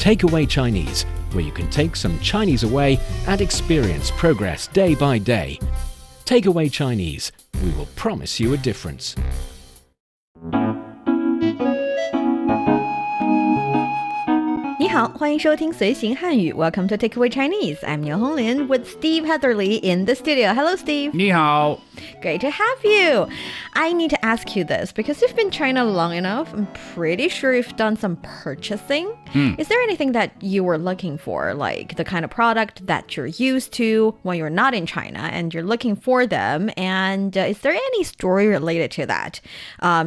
Takeaway Chinese, where you can take some Chinese away and experience progress day by day. Takeaway Chinese, we will promise you a difference. 你好，欢迎收听随行汉语 Welcome to Takeaway Chinese. I'm Niu Honglin with Steve Heatherly in the studio. Hello, Steve. 你好. Great to have you. I need to ask you this because you've been in China long enough. I'm pretty sure you've done some purchasing. Is there anything that you were looking for, like the kind of product that you're used to when you're not in China and you're looking for them? And is there any story related to that?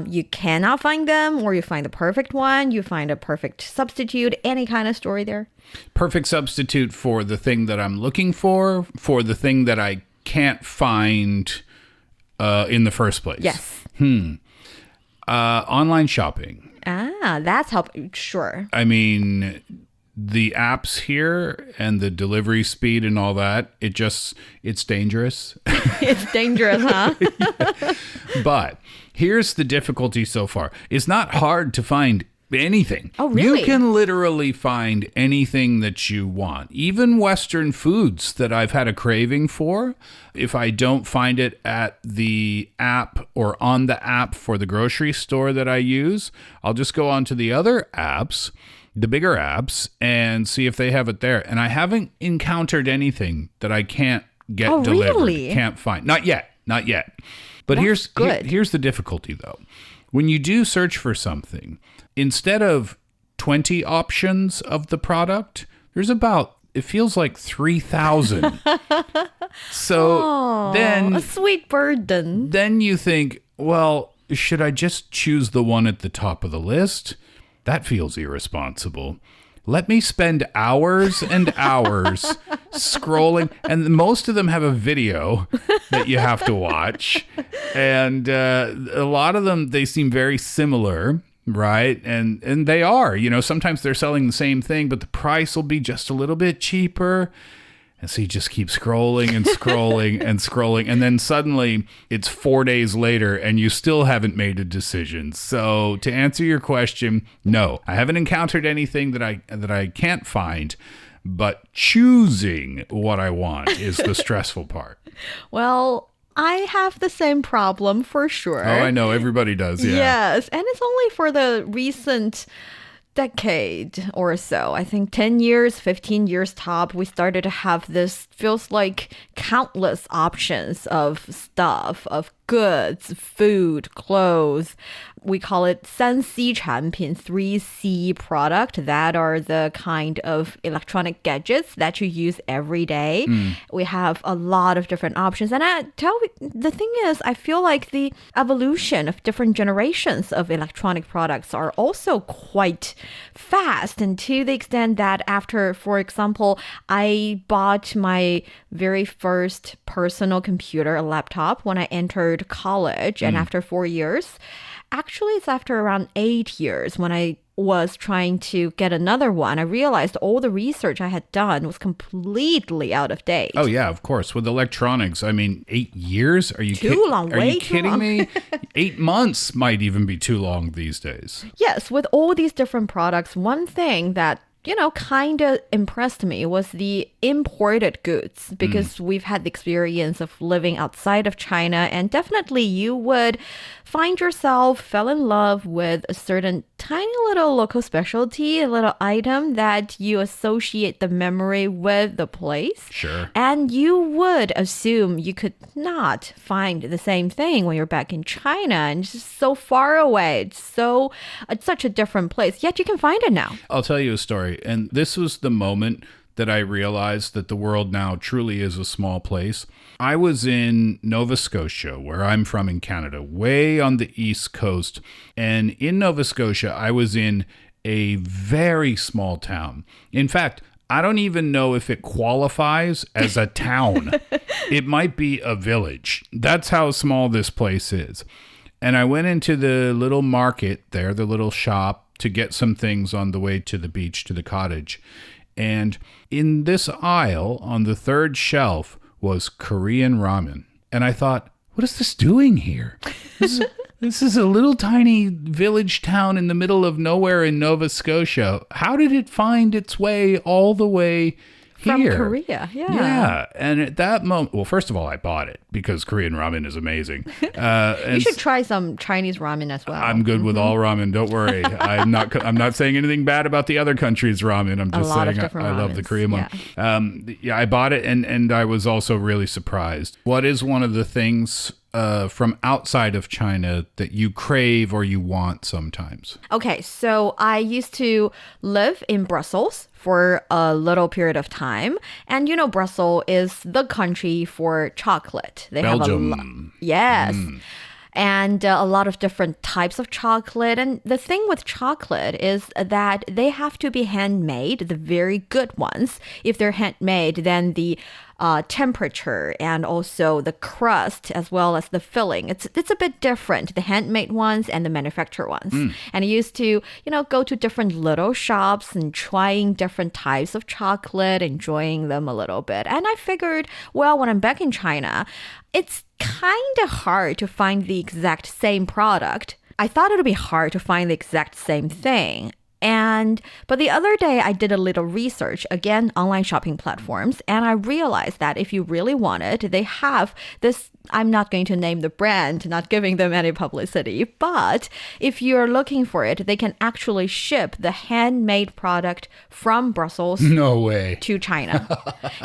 You cannot find them, or you find the perfect one, you find a perfect substitute, any kind of story there? Perfect substitute for the thing that I'm looking for the thing that I can't find in the first place. Yes. Online shopping. That's how, sure. I mean, the apps here and the delivery speed and all that, it's dangerous. It's dangerous, huh? Yeah. But here's the difficulty so far. It's not hard to find anything. Oh, really? You can literally find anything that you want. Even Western foods that I've had a craving for, if I don't find it at the app or on the app for the grocery store that I use, I'll just go on to the other apps, the bigger apps, and see if they have it there. And I haven't encountered anything that I can't get delivered. Really? Can't find. Not yet. But here's the difficulty, though. When you do search for something, instead of 20 options of the product, there's about, it feels like 3,000. So then... a sweet burden. Then you think, well, should I just choose the one at the top of the list? That feels irresponsible. Let me spend hours and hours scrolling, and most of them have a video that you have to watch, and a lot of them, they seem very similar, right? And they are, sometimes they're selling the same thing, but the price will be just a little bit cheaper. And so you just keep scrolling and scrolling and scrolling. And then suddenly it's 4 days later and you still haven't made a decision. So to answer your question, no, I haven't encountered anything that I can't find. But choosing what I want is the stressful part. Well, I have the same problem for sure. Oh, I know. Everybody does. Yeah. Yes. And it's only for the recent decade or so. I think 10 years, 15 years top, we started to have this, feels like countless options of stuff, of goods, food, clothes. We call it 3C 产品, 3C product. That are the kind of electronic gadgets that you use every day. We have a lot of different options. And the thing is, I feel like the evolution of different generations of electronic products are also quite fast. And to the extent that after, for example, I bought my very first personal computer, a laptop, when I entered college, and after 4 years, actually it's after around 8 years when I was trying to get another one, I realized all the research I had done was completely out of date. Oh yeah, of course. With electronics, I mean, 8 years? Are you too long? Are you kidding me? 8 months might even be too long these days. Yes, with all these different products, one thing that kind of impressed me was the imported goods, because we've had the experience of living outside of China, and definitely you would find yourself fell in love with a certain tiny little local specialty, a little item that you associate the memory with the place. Sure. And you would assume you could not find the same thing when you're back in China, and it's just so far away. It's such a different place, yet you can find it now. I'll tell you a story. And this was the moment that I realized that the world now truly is a small place. I was in Nova Scotia, where I'm from in Canada, way on the East Coast. And in Nova Scotia, I was in a very small town. In fact, I don't even know if it qualifies as a town. It might be a village. That's how small this place is. And I went into the little market there, the little shop, to get some things on the way to the beach, to the cottage. And in this aisle, on the third shelf, was Korean ramen. And I thought, what is this doing here? This is a little tiny village town in the middle of nowhere in Nova Scotia. How did it find its way all the way From here? Korea, yeah. Yeah, and at that moment, well, first of all, I bought it because Korean ramen is amazing. You should try some Chinese ramen as well. I'm good with all ramen. Don't worry. I'm not saying anything bad about the other countries' ramen. I'm just saying I love the Korean one. Yeah, I bought it and I was also really surprised. What is one of the things from outside of China that you crave or you want sometimes? Okay, so I used to live in Brussels for a little period of time. And you know, Brussels is the country for chocolate. They Belgium. have a lot. Yes. And a lot of different types of chocolate. And the thing with chocolate is that they have to be handmade, the very good ones. If they're handmade, then the temperature and also the crust as well as the filling, it's a bit different, the handmade ones and the manufactured ones. And I used to, go to different little shops and trying different types of chocolate, enjoying them a little bit. And I figured, well, when I'm back in China, it's kind of hard to find the exact same product. I thought it would be hard to find the exact same thing. But the other day I did a little research, again, online shopping platforms, and I realized that if you really want it, they have this, I'm not going to name the brand, not giving them any publicity, but if you're looking for it, they can actually ship the handmade product from Brussels No way. to China.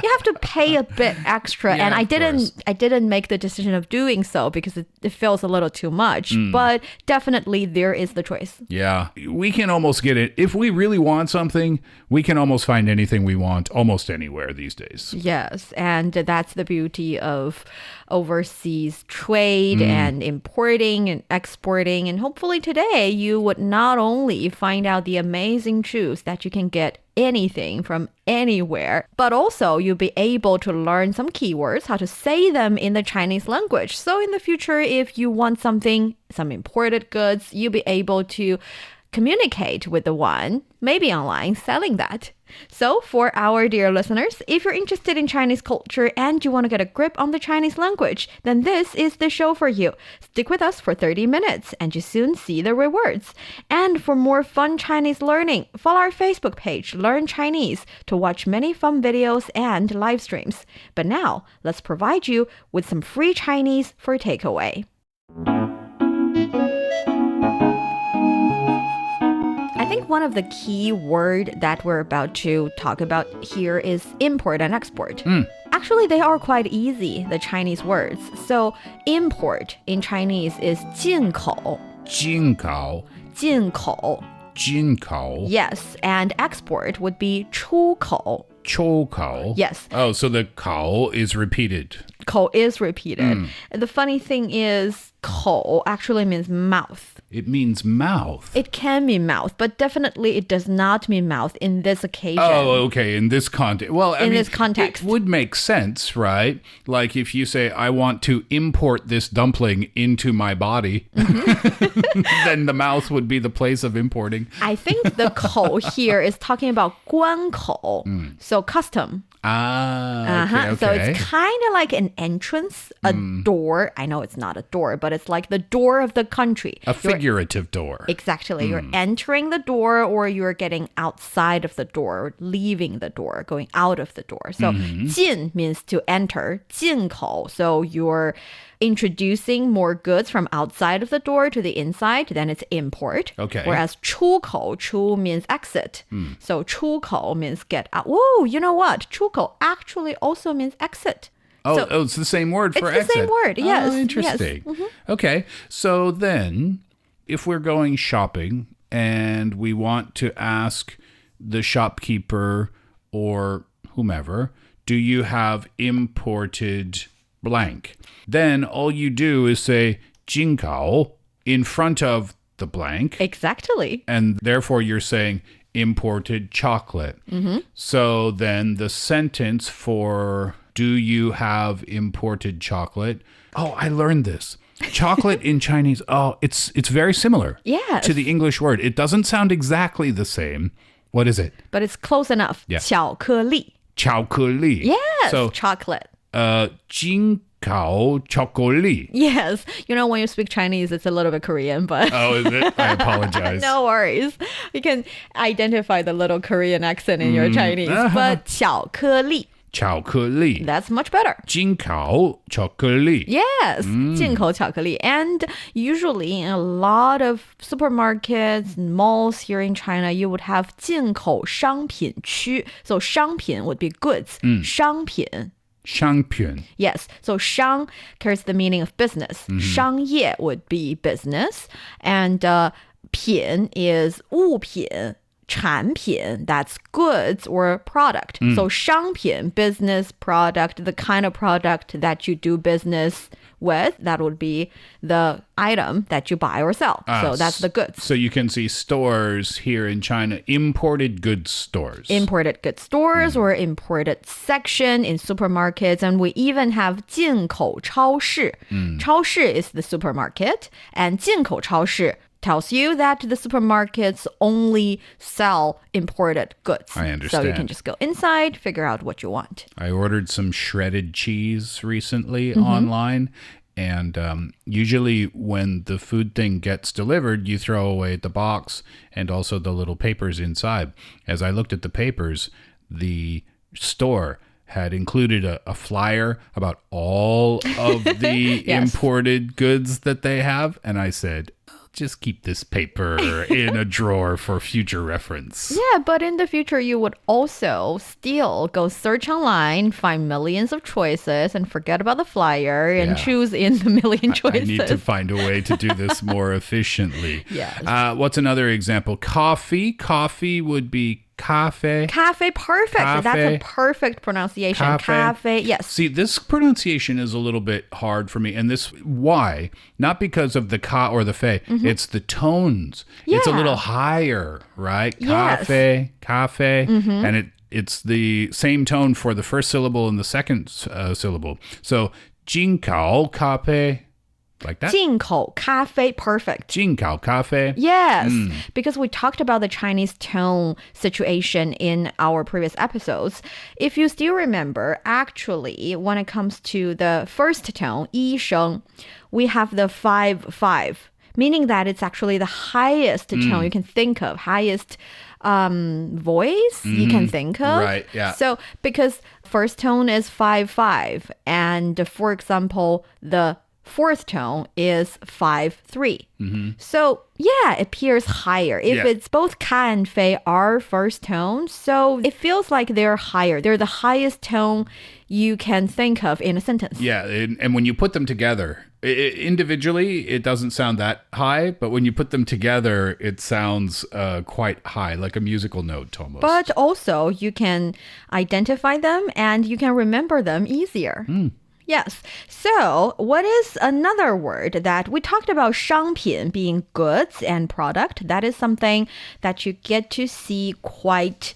You have to pay a bit extra, Yeah, and I of course. didn't make the decision of doing so because it feels a little too much, but definitely there is the choice. Yeah, we can almost get it. If we really want something, we can almost find anything we want almost anywhere these days. Yes, and that's the beauty of overseas trade and importing and exporting. And hopefully today you would not only find out the amazing truth that you can get anything from anywhere, but also you'll be able to learn some keywords, how to say them in the Chinese language. So in the future, if you want something, some imported goods, you'll be able to communicate with the one, maybe online, selling that. So for our dear listeners, if you're interested in Chinese culture and you want to get a grip on the Chinese language, then this is the show for you. Stick with us for 30 minutes and you soon see the rewards. And for more fun Chinese learning, follow our Facebook page, Learn Chinese, to watch many fun videos and live streams. But now, let's provide you with some free Chinese for takeaway. I think one of the key word that we're about to talk about here is import and export. Actually, they are quite easy, the Chinese words. So import in Chinese is 进口. 进口,进口. 进口, Yes, and export would be 出口. 出口. Yes. Oh, so the 口 is repeated. 口 is repeated. The funny thing is 口 actually means mouth. It means mouth. It can mean mouth, but definitely it does not mean mouth in this occasion. Oh, okay. In this context. Well, I mean, this context. it would make sense, right? Like if you say, I want to import this dumpling into my body, then the mouth would be the place of importing. I think the 口 here is talking about 关口, so custom. Okay. So it's kind of like an entrance, a door. I know it's not a door, but it's like the door of the country. A figurative door. Exactly. You're entering the door or you're getting outside of the door, leaving the door, going out of the door. So 进 means to enter, 进口. So you're introducing more goods from outside of the door to the inside, then it's import. Okay. Whereas 出口, 出 means exit. So 出口 means get out. Whoa, you know what? 出口 actually also means exit. Oh, it's the same word for exit. It's the same word, yes. Oh, interesting. Yes. Okay. So then, if we're going shopping and we want to ask the shopkeeper or whomever, do you have imported blank? Then all you do is say 进口 in front of the blank. Exactly. And therefore you're saying imported chocolate. So then the sentence for do you have imported chocolate? Oh, I learned this. Chocolate in Chinese, it's very similar Yes. to the English word. It doesn't sound exactly the same. What is it? But it's close enough. Yeah. 巧克力. 巧克力. Yes, So chocolate. 进口巧克力. Yes. When you speak Chinese, it's a little bit Korean, but... Oh, is it? I apologize. No worries. You can identify the little Korean accent in your Chinese. But 巧克力. 巧克力. That's much better. 进口巧克力. Yes, 进口巧克力. And usually in a lot of supermarkets and malls here in China, you would have 进口商品区. So 商品 would be goods. 商品. 商品. Yes, so 商 carries the meaning of business. 商业 would be business. And 品 is 物品. 产品, that's goods or product. So 商品, business product, the kind of product that you do business with, that would be the item that you buy or sell. So that's the goods. So you can see stores here in China, imported goods stores. Imported goods stores or imported section in supermarkets. And we even have 进口超市. 超市 is the supermarket. And 进口超市 tells you that the supermarkets only sell imported goods. I understand. So you can just go inside, figure out what you want. I ordered some shredded cheese recently online. And usually when the food thing gets delivered, you throw away the box and also the little papers inside. As I looked at the papers, the store had included a flyer about all of the imported goods that they have. And I said, just keep this paper in a drawer for future reference. Yeah, but in the future, you would also still go search online, find millions of choices, and forget about the flyer and choose in the million choices. I need to find a way to do this more efficiently. Yes. What's another example? Coffee. Coffee would be cafe. Cafe, perfect. Cafe. That's a perfect pronunciation. Cafe, yes. See, this pronunciation is a little bit hard for me. And this, why? Not because of the ka or the fe. It's the tones. It's a little higher, right? Yes. Cafe, cafe. And it's the same tone for the first syllable and the second syllable. So, 进口咖啡. Like that? 进口咖啡, perfect. 进口咖啡. Yes, because we talked about the Chinese tone situation in our previous episodes. If you still remember, actually, when it comes to the first tone, 一声, we have the 5-5, meaning that it's actually the highest tone you can think of, highest voice you can think of. Right, yeah. So, because first tone is 5-5, and for example, the fourth tone is 5-3. So, yeah, it appears higher. If it's both ka and fei are first tone, so it feels like they're higher. They're the highest tone you can think of in a sentence. Yeah, and when you put them together, individually, it doesn't sound that high, but when you put them together, it sounds quite high, like a musical note almost. But also, you can identify them and you can remember them easier. Yes. So, what is another word that we talked about 商品 being goods and product? That is something that you get to see quite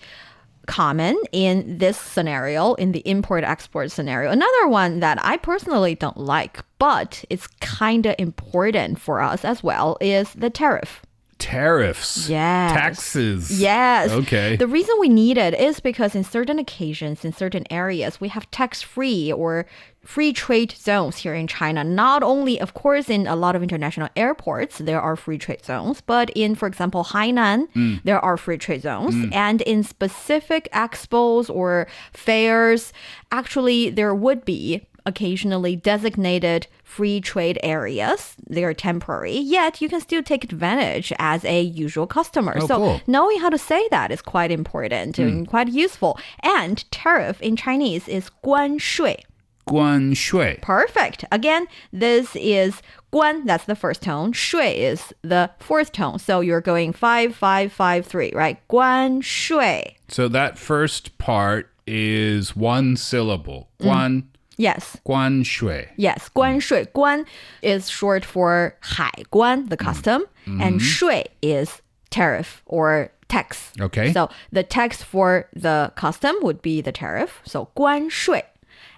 common in this scenario, in the import-export scenario. Another one that I personally don't like, but it's kind of important for us as well, is the tariff. Tariffs. Yes. Taxes. Yes. Okay. The reason we need it is because in certain occasions, in certain areas, we have tax-free or free trade zones here in China. Not only, of course, in a lot of international airports, there are free trade zones, but in, for example, Hainan, there are free trade zones. And in specific expos or fairs, actually, there would be occasionally designated free trade areas. They are temporary, yet you can still take advantage as a usual customer. Oh, so cool. knowing how to say that is quite important and quite useful. And tariff in Chinese is 关税. 关税. Perfect. Again, this is 关, that's the first tone. 税 is the fourth tone. So you're going 5-5-5-3, right? 关税. So that first part is one syllable. 关. Yes. 关税. Yes, 关税. 关 is short for 海关, the custom, and 税 is tariff or tax. Okay. So the tax for the custom would be the tariff. So 关税.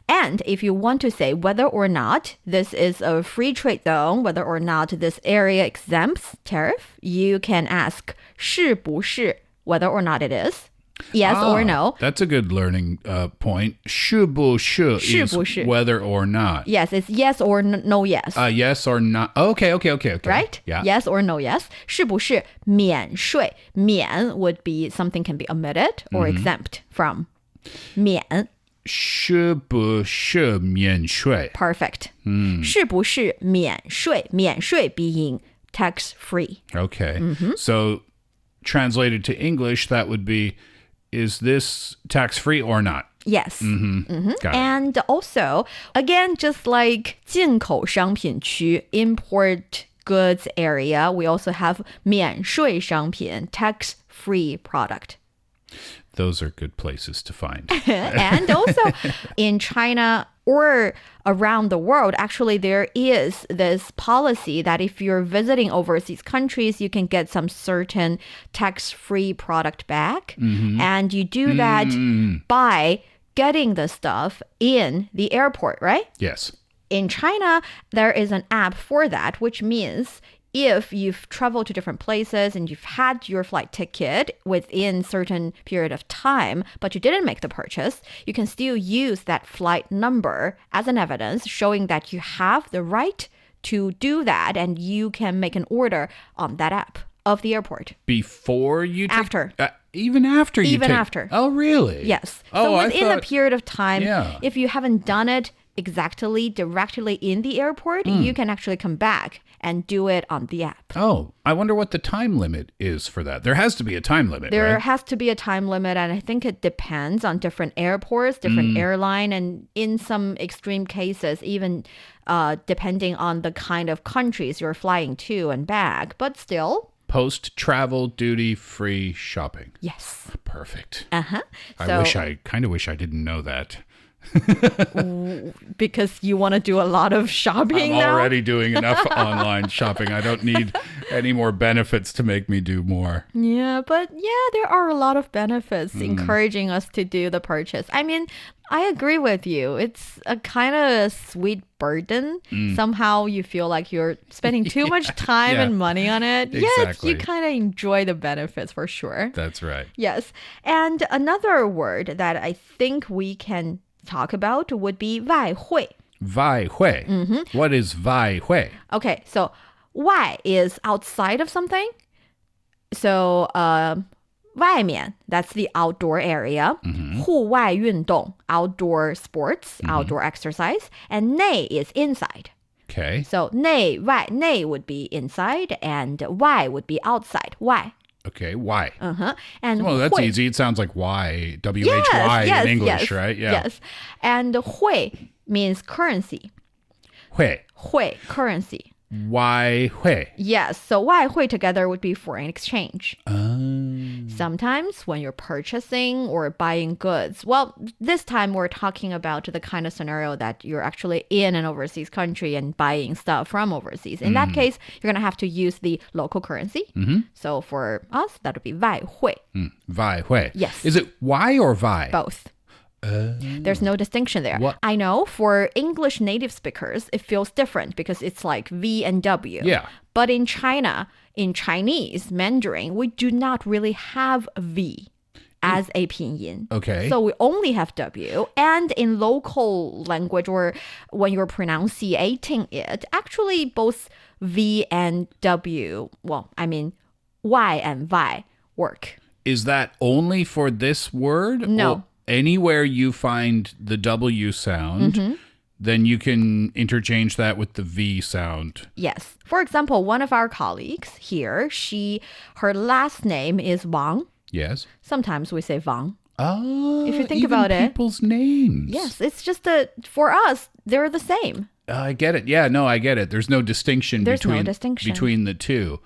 And if you want to say whether or not this is a free trade zone, whether or not this area exempts tariff, you can ask 是不是, whether or not it is. Yes or no. That's a good learning point. 是不是是不是 is whether or not. Yes, it's yes or no yes. Yes or not. Okay. Right? Yeah. Yes or no yes. 是不是免税? 免 would be something can be omitted or exempt from. 免是不是免税? Perfect. 是不是免税? 免税 being tax free. Okay. So translated to English, that would be, is this tax-free or not? Yes. Got it. And also, again, just like 进口商品区 import goods area, we also have 免税商品 tax-free product. Those are good places to find. And also in China or around the world, actually, there is this policy that if you're visiting overseas countries, you can get some certain tax-free product back. And you do that by getting the stuff in the airport, right? Yes. In China, there is an app for that, which means if you've traveled to different places and you've had your flight ticket within certain period of time, but you didn't make the purchase, you can still use that flight number as an evidence showing that you have the right to do that and you can make an order on that app of the airport. Before you take... After. Even after you Even take... after. Oh, really? Yes. Oh, so I within thought... a period of time, Yeah. if you haven't done it exactly directly in the airport, you can actually come back and do it on the app. Oh, I wonder what the time limit is for that. There has to be a time limit, There right? has to be a time limit, and I think it depends on different airports, different airline, and in some extreme cases, even depending on the kind of countries you're flying to and back. But still, Post-travel duty-free shopping. yes. Perfect. Uh-huh. I kind of wish I didn't know that. Because you want to do a lot of shopping I'm now? already doing enough online shopping. I don't need any more benefits to make me do more. Yeah, but there are a lot of benefits encouraging us to do the purchase. I mean, I agree with you. It's a kind of sweet burden. Somehow you feel like you're spending too much time Yeah. and money on it. Yet Exactly. you kind of enjoy the benefits for sure. That's right. Yes. And another word that I think we can talk about would be 外汇. 外汇. What is 外汇? Okay, so 外 is outside of something. So 外面, that's the outdoor area. 户外运动, outdoor sports, outdoor exercise. And 内 is inside. Okay. So 内外, 内 would be inside and 外 would be outside. 外. Okay. Why? And Well, that's 汇 easy. It sounds like why. W-H-Y in English, right? Yeah. Yes. And 汇 means currency. 汇. 汇, currency. 外汇. Yes, so 外汇 together would be foreign exchange. Sometimes when you're purchasing or buying goods, well, this time we're talking about the kind of scenario that you're actually in an overseas country and buying stuff from overseas. In that case, you're going to have to use the local currency. So for us, that would be 外汇. 外汇. Yes. Is it why or vai? Both. There's no distinction there. What? I know for English native speakers, it feels different because it's like V and W. Yeah. But in China, in Chinese Mandarin, we do not really have V as a pinyin. Okay. So we only have W. And in local language or when you're pronunciating it, actually both V and W, well, I mean, Y and Vi work. Is that only for this word? No. Or anywhere you find the W sound, then you can interchange that with the V sound. Yes. For example, one of our colleagues here, her last name is Wang. Yes. Sometimes we say Wang. Oh, If you think even about it. people's names. Yes, it's just that for us, they're the same. I get it. Yeah, no, I get it. There's no distinction There's no between distinction. between the two.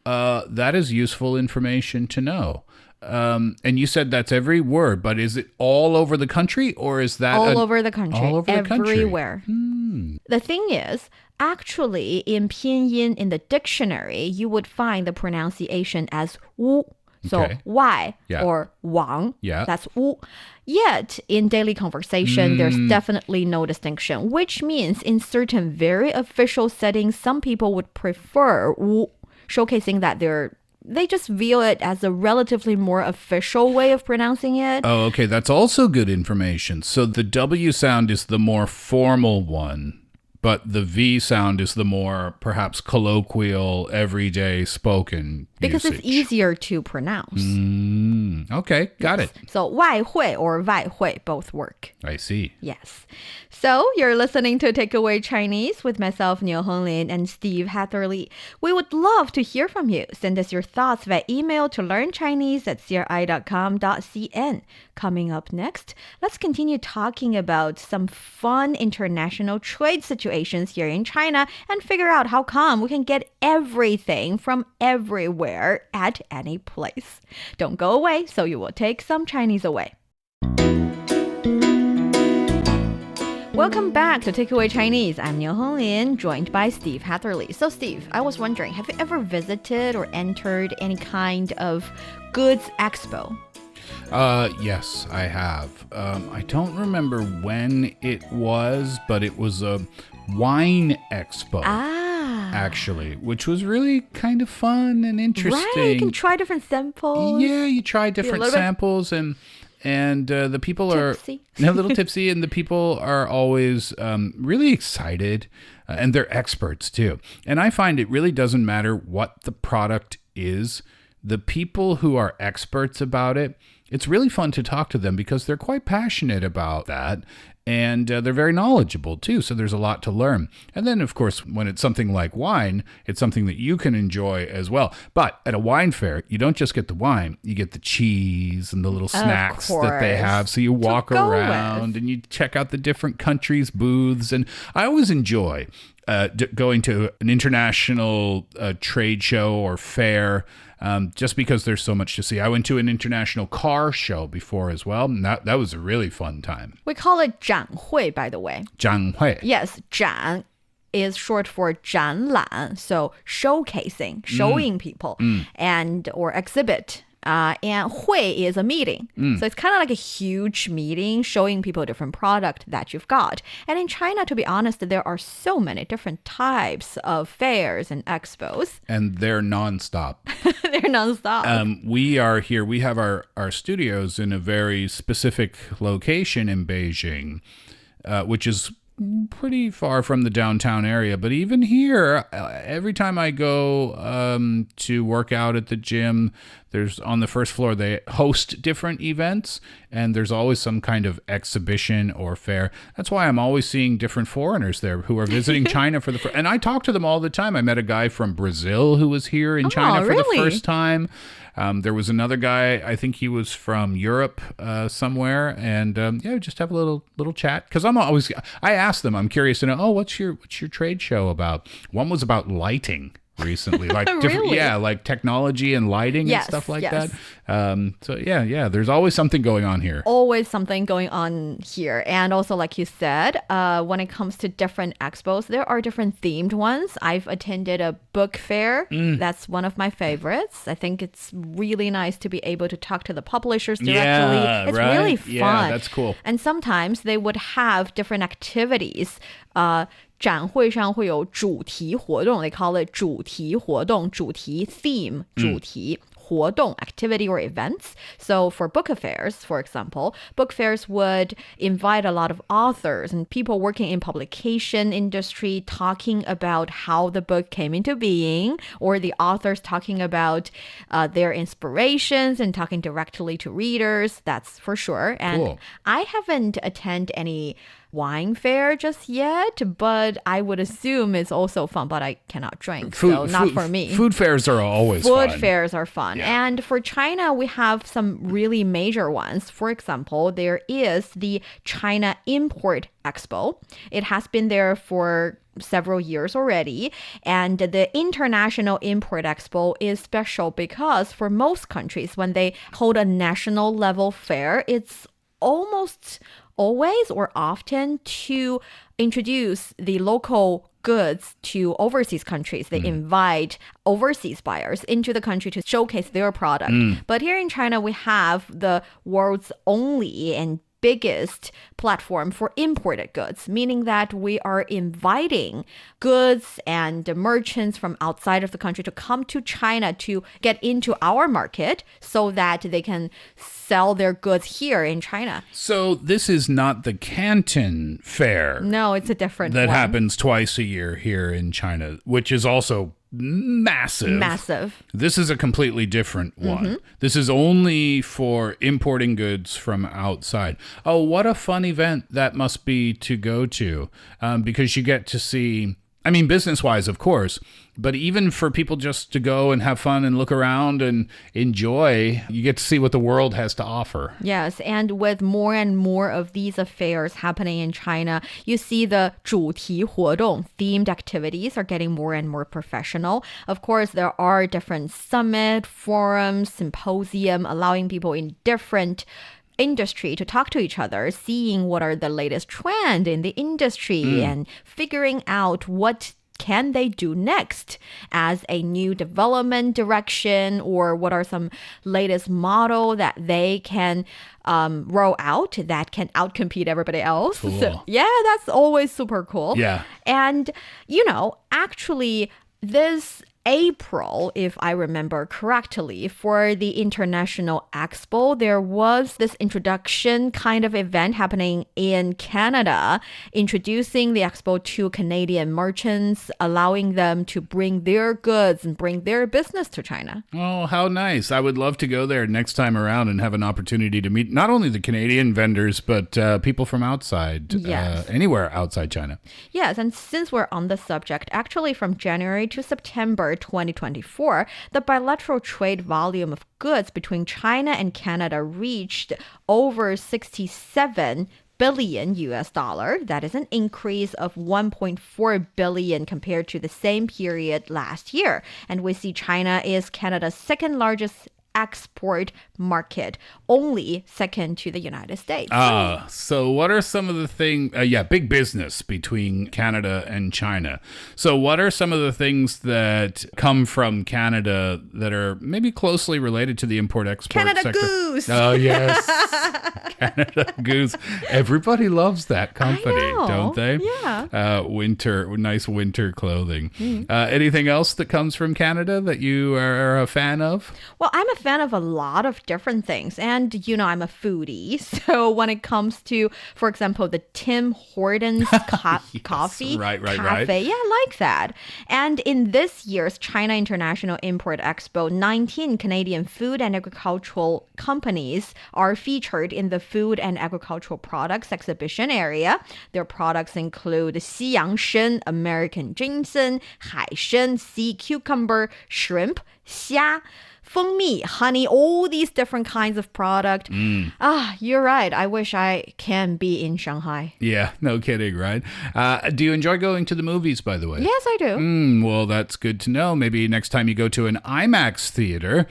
That is useful information to know. And you said that's every word, but is it all over the country or is that All over the country. all over the country? Everywhere. The thing is, actually, in pinyin, in the dictionary, you would find the pronunciation as wu. So Okay. Y Yeah. or Wang. Yeah. That's wu. Yet, in daily conversation, there's definitely no distinction, which means in certain very official settings, some people would prefer wu, showcasing that they're they just view it as a relatively more official way of pronouncing it. Oh, okay. That's also good information. So the W sound is the more formal one, but the V sound is the more perhaps colloquial, everyday spoken Because usage. it's easier to pronounce. Okay, got it. So 外汇 or 外汇 both work. I see. Yes. So you're listening to Takeaway Chinese with myself, Niu Honglin, and Steve Hatherley. We would love to hear from you. Send us your thoughts via email to learnchinese@cri.com.cn. Coming up next, let's continue talking about some fun international trade situations here in China and figure out how come we can get everything from everywhere at any place. Don't go away, so you will take some Chinese away. Welcome back to Takeaway Chinese. I'm Niu Honglin, joined by Steve Hatherley. So Steve, I was wondering, have you ever visited or entered any kind of goods expo? Yes, I have. I don't remember when it was, but it was a wine expo. Actually, which was really kind of fun and interesting. Right, you can try different samples. Yeah, you try different samples and the people tipsy. are a little tipsy, and the people are always really excited, and they're experts too. And I find it really doesn't matter what the product is. The people who are experts about it, it's really fun to talk to them because they're quite passionate about that. And they're very knowledgeable, too, so there's a lot to learn. And then, of course, when it's something like wine, it's something that you can enjoy as well. But at a wine fair, you don't just get the wine. You get the cheese and the little snacks that they have. So you walk around and you check out the different countries' booths. And I always enjoy going to an international trade show or fair, just because there's so much to see. I went to an international car show before as well, and that was a really fun time. We call it 展会, by the way. 展会. Yes, 展 is short for 展览, so showcasing, showing people, and or exhibit. And 会 is a meeting. So it's kind of like a huge meeting showing people a different product that you've got. And in China, to be honest, there are so many different types of fairs and expos. And they're nonstop. They're nonstop. We are here. We have our studios in a very specific location in Beijing, which is pretty far from the downtown area. But even here, every time I go to work out at the gym, there's on the first floor, they host different events, and there's always some kind of exhibition or fair. That's why I'm always seeing different foreigners there who are visiting China for the first. And I talk to them all the time. I met a guy from Brazil who was here in China for the first time. There was another guy, I think he was from Europe somewhere, and we just have a little chat. Because I ask them, I'm curious to know, what's your trade show about? One was about lighting recently, like different, Really? like technology and lighting and stuff like that. So there's always something going on here. Always something going on here. And also, like you said, when it comes to different expos, there are different themed ones. I've attended a book fair. That's one of my favorites. I think it's really nice to be able to talk to the publishers directly. Yeah, it's right? really fun. Yeah, that's cool. And sometimes they would have different activities. 展会上会有主题活动, they call it 主题活动, 主题 theme, 主题活动, activity or events. So for book affairs, for example, book fairs would invite a lot of authors and people working in publication industry talking about how the book came into being, or the authors talking about their inspirations and talking directly to readers. That's for sure. And cool. I haven't attended any wine fair just yet, but I would assume it's also fun, but I cannot drink, so not for me. Food fairs are always fun. Food fairs are fun. Yeah. And for China, we have some really major ones. For example, there is the China Import Expo. It has been there for several years already. And the International Import Expo is special because for most countries, when they hold a national level fair, it's almost always or often to introduce the local goods to overseas countries. They invite overseas buyers into the country to showcase their product. But here in China, we have the world's only and biggest platform for imported goods, meaning that we are inviting goods and merchants from outside of the country to come to China to get into our market so that they can sell their goods here in China. So this is not the Canton Fair. No, it's a different that one. happens twice a year here in China, which is also massive. Massive. This is a completely different one. This is only for importing goods from outside. Oh, what a fun event that must be to go to, because you get to see, I mean, business-wise, of course, but even for people just to go and have fun and look around and enjoy, you get to see what the world has to offer. Yes, and with more and more of these affairs happening in China, you see the 主题活动, themed activities are getting more and more professional. Of course, there are different summit, forums, symposium, allowing people in different industry to talk to each other, seeing what are the latest trend in the industry and figuring out what can they do next as a new development direction, or what are some latest model that they can roll out that can outcompete everybody else. Cool. So, yeah, that's always super cool. Yeah. And, you know, actually this April, if I remember correctly, for the International Expo, there was this introduction kind of event happening in Canada, introducing the expo to Canadian merchants, allowing them to bring their goods and bring their business to China. Oh, how nice. I would love to go there next time around and have an opportunity to meet not only the Canadian vendors, but people from outside, Yes. Anywhere outside China. Yes, and since we're on the subject, actually from January to September 2024, the bilateral trade volume of goods between China and Canada reached over 67 billion US dollar. That is an increase of 1.4 billion compared to the same period last year. And we see China is Canada's second largest export market, only second to the United States. So what are some of the things, big business between Canada and China. So what are some of the things that come from Canada that are maybe closely related to the import-export Canada sector? Goose! Oh, yes. Canada Goose. Everybody loves that company, I know. don't they? Yeah. Nice winter clothing. Anything else that comes from Canada that you are a fan of? Well, I'm a fan of a lot of different things. And, you know, I'm a foodie. So when it comes to, for example, the Tim Hortons coffee right. cafe, yeah, I like that. And in this year's China International Import Expo, 19 Canadian food and agricultural companies are featured in the food and agricultural products exhibition area. Their products include 西洋参, American ginseng, 海参, sea cucumber, shrimp, 虾, 蜂蜜, honey, all these different kinds of product. You're right. I wish I can be in Shanghai. Yeah, no kidding, right? Do you enjoy going to the movies, by the way? Yes, I do. Well, that's good to know. Maybe next time you go to an IMAX theater,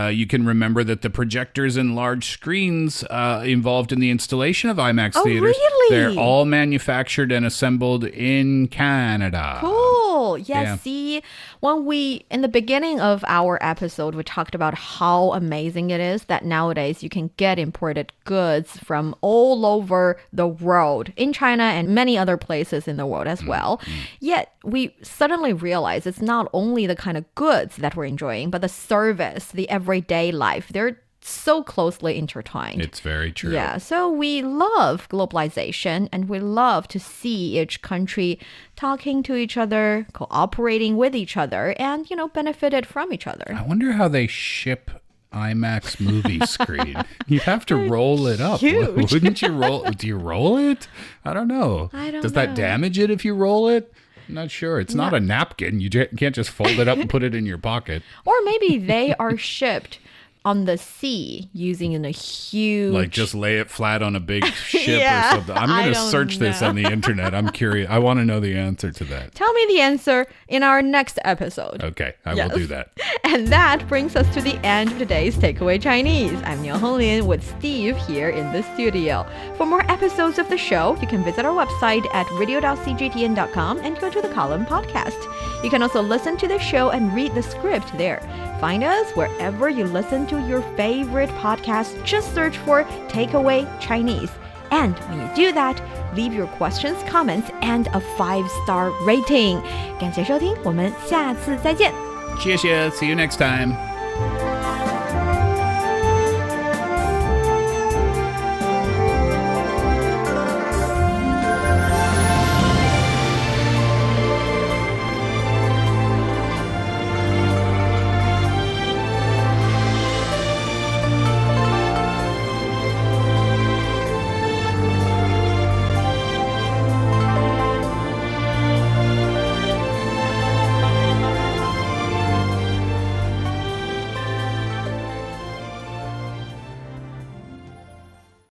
you can remember that the projectors and large screens involved in the installation of IMAX theaters, really? they're all manufactured and assembled in Canada. Cool. Yes. Yeah. See, when in the beginning of our episode, we talked about how amazing it is that nowadays you can get imported goods from all over the world, in China and many other places in the world as well. Yet we suddenly realize it's not only the kind of goods that we're enjoying, but the service, the everyday life. They're so closely intertwined. It's very true. Yeah, so we love globalization and we love to see each country talking to each other, cooperating with each other, and, you know, benefited from each other. I wonder how they ship IMAX movie screen. You'd have to roll it up. Huge. Wouldn't you roll? Do you roll it? I don't know. Does that damage it if you roll it? I'm not sure. It's not a napkin. You can't just fold it up and put it in your pocket. Or maybe they are shipped on the sea using in a huge... Like just lay it flat on a big ship Yeah, or something. I'm going I to don't search this know. on the internet. I'm curious. I want to know the answer to that. Tell me the answer in our next episode. Okay, I Yes. will do that. And that brings us to the end of today's Takeaway Chinese. I'm Niu Honglin with Steve here in the studio. For more episodes of the show, you can visit our website at radio.cgtn.com and go to the column podcast. You can also listen to the show and read the script there. Find us wherever you listen to your favorite podcast. Just search for Takeaway Chinese. And when you do that, leave your questions, comments, and a 5-star rating. 感谢收听，我们下次再见。谢谢，see you next time.